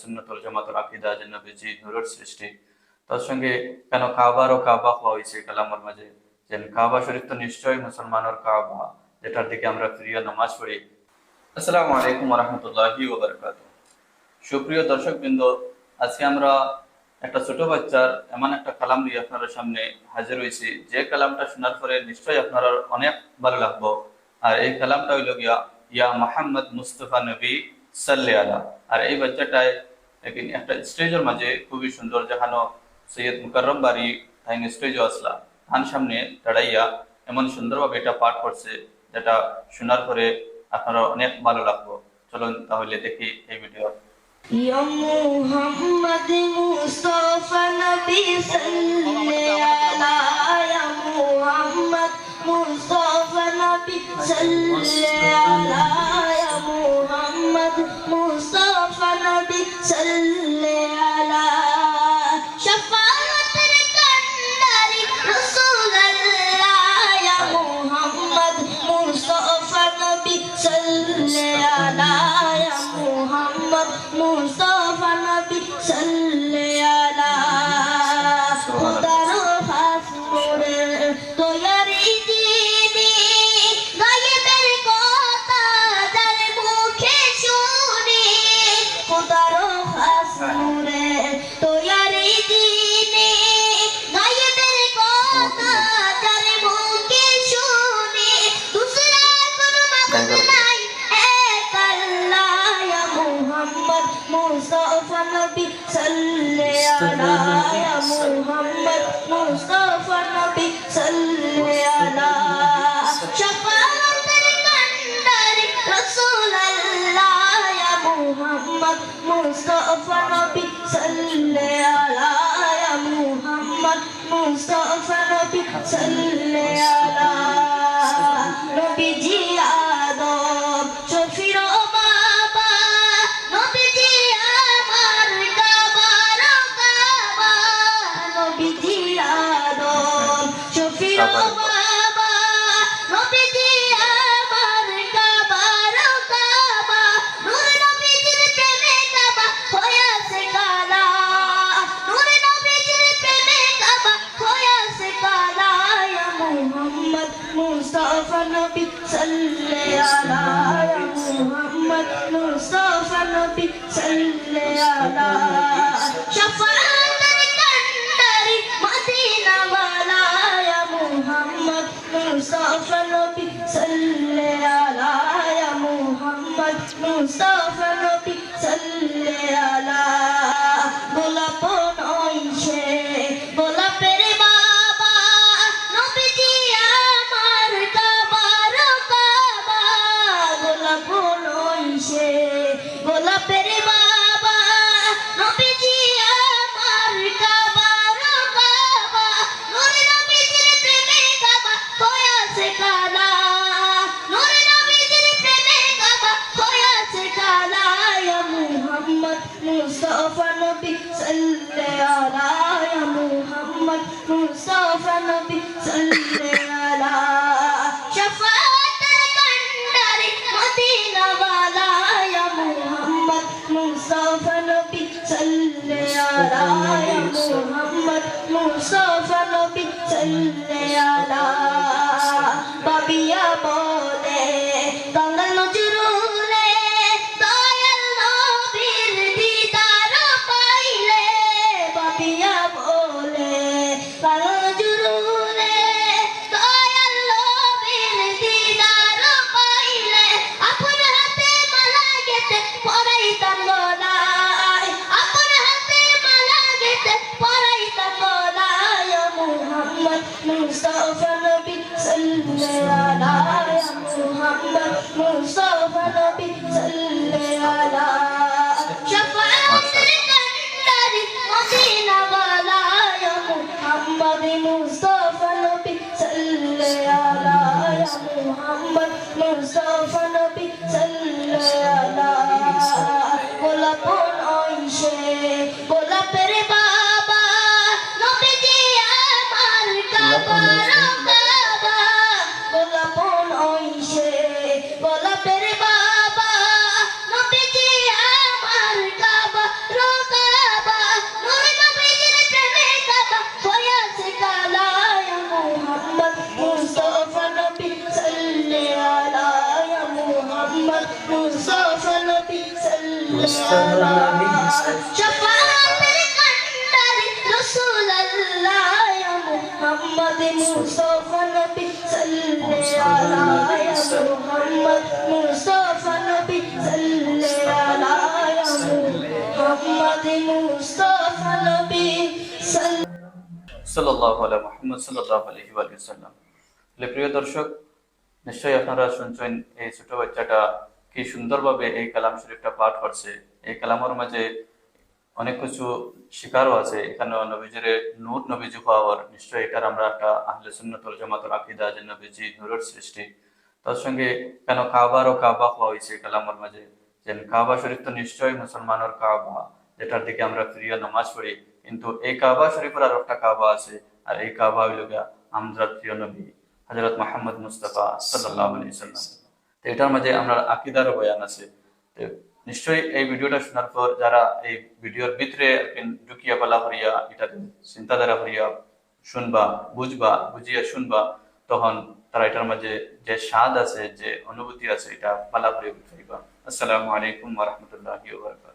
সুন্নাত ওয়াল জামাতের আকীদা যে নবীজি নূরের সৃষ্টি, তার সঙ্গে কেন কাবার ও কাবা হওয়া হয়েছে কালামের মাঝে, যে কাবা শরীফ তো নিশ্চয়ই মুসলমানের কাবা, যেটার দিকে আমরা প্রিয় নামাজ পড়ি। আসসালামু আলাইকুম ওয়া রাহমাতুল্লাহি ওয়া বারাকাতুহু। সুপ্রিয় দর্শকবৃন্দ, আজকে আমরা একটা ছোট বাচ্চার এমন একটা কালাম নিয়ে আপনাদের সামনে হাজির হয়েছি, যে কালামটা শোনার পরে নিশ্চয়ই আপনারা অনেক ভালো লাগবো। আর এই কালামটা হইল গিয়া ইয়া মুহাম্মদ মুস্তাফা নবী সাল্লি আলা। আর এই বাচ্চাটায় একটা স্টেজের মাঝে খুবই সুন্দর, যেখানে সৈয়দ মুকাররম বাড়ি তাইন স্টেজও আসলা তার সামনে দাঁড়াইয়া এমন সুন্দরভাবে এটা পাঠ করছে, যেটা শোনার পরে আপনারা অনেক ভালো লাগবো। চলুন তাহলে দেখি এই video. Ya Muhammad Mustafa Nabi salli ala, ya Muhammad Mustafa Nabi salli ala, ya Muhammad Mustafa Nabi salli ala. Shafaatul Kandari Rasulullah, ya Muhammad Mustafa Nabi salli ala, ya Muhammad Mustafa Nabi salli ala. Khudaro hasmure toyari dini gayeber kotha dar mukhe shuni. Khudaro hasmure toyari dini gayeber kotha dar mukhe shuni. Dusra kono maqsad nahi ek Allah, ya Muhammad Mustafa Nabi salli ala, ya Muhammad Mustafa Nabi salli ala. Shafaatul Kandari Rasulullah, ya Muhammad Mustafa Nabi salli ala, ya Muhammad Mustafa Nabi salli ala. Nabiji Adam Shafir Baba, Nabiji Amar Kabar Kaba, Nabiji Adam Shafir Baba, Nabiji Amar Kabar Kaba, Nur Nabijir preme Kaba hoya se kala, Nur Nabijir preme Kaba hoya se kala. Ya Muhammad Mustafa Nabi salli ala, ya Muhammad Mustafa Nabi salli ala. Shafaatul Kandari Madina wala, ya Muhammad Mustafa Nabi salli ala, ya Muhammad Mustafa Nabi salli ala. গোলাপন ওইছে গোলাপের বাবা, নবীজি আমার কাবার কাবা। গোলাপন ওইছে গোলাপের বাবা, নবীজি আমার কাবার কাবা। নূর নবীজির প্রেমে কাবা হইয়াছে কালা, নূর নবীজির প্রেমে কাবা হইয়াছে কালা। Ya Muhammad Mustafa Nabi salli ala, ya Muhammad Mustafa Nabi salli ala. Shafaatul Kandari Madina wala, ya Muhammad Mustafa Nabi salli ala, ya Muhammad Mustafa Nabi salli ala. Babiya bole Kangal Nujrule, Dayal নবীর দিদার পাইলে। বাবিয়া বলে কাল জুরুলে শফাআতের কান্ডারি রাসূলুল্লাহ ইয়া মুহাম্মদ মুস্তাফা নবী সাল্লাল্লাহু আলাইহি ইয়া মুহাম্মদ মুস্তাফা নবী সাল্লাল্লাহু আলাইহি মুহাম্মদ মুস্তাফা নবী সাল্লাল্লাহু আলা মুহাম্মদ সাল্লাল্লাহু আলাইহি ওয়া সাল্লাম। প্রিয় দর্শক, নিশ্চয়ই আপনারা শুনছেন এই ছোট বাচ্চাটা কি সুন্দরভাবে এই কালাম শরীফটা পাঠ করছে। এই কালামের মাঝে অনেক কিছু শিকারও আছে। এখানে নবীজির নূর নবীজি পাওয়ার, নিশ্চয়ই এটার আমরা একটা আহলে সুন্নাত ওয়াল জামাতের আকীদা যে নবীজি নূরের সৃষ্টি। তার সঙ্গে কেন কাবারও কাবা হওয়া হয়েছে কালামের মাঝে, যে কাবা শরীফ তো নিশ্চয়ই মুসলমানের কাবা, যেটার দিকে আমরা ফিরিয়ে নামাজ পড়ি। কিন্তু এই কাবা শরীফের আর একটা কাবা আছে, আর এই কাবা হইল গিয়া আমরার প্রিয় নবী হযরত মুহাম্মদ মুস্তাফা সাল্লাল্লাহু আলাইহি সাল্লাম। তো এটার মাঝে আমরা আকীদারও বয়ান আছে। তো নিশ্চয়ই এই ভিডিওটা শোনার পর যারা এই ভিডিওর ভিতরে ঢুকিয়া বলা করিয়া এটা চিন্তাধারা করিয়া শুনবা, বুঝিয়া শুনবা, তখন তারা এটার মাঝে যে স্বাদ আছে, যে অনুভূতি আছে, এটা পালা করে বুঝাইবা। আসসালামু আলাইকুম ওয়া রাহমাতুল্লাহি ওয়া বারাকাতুহু।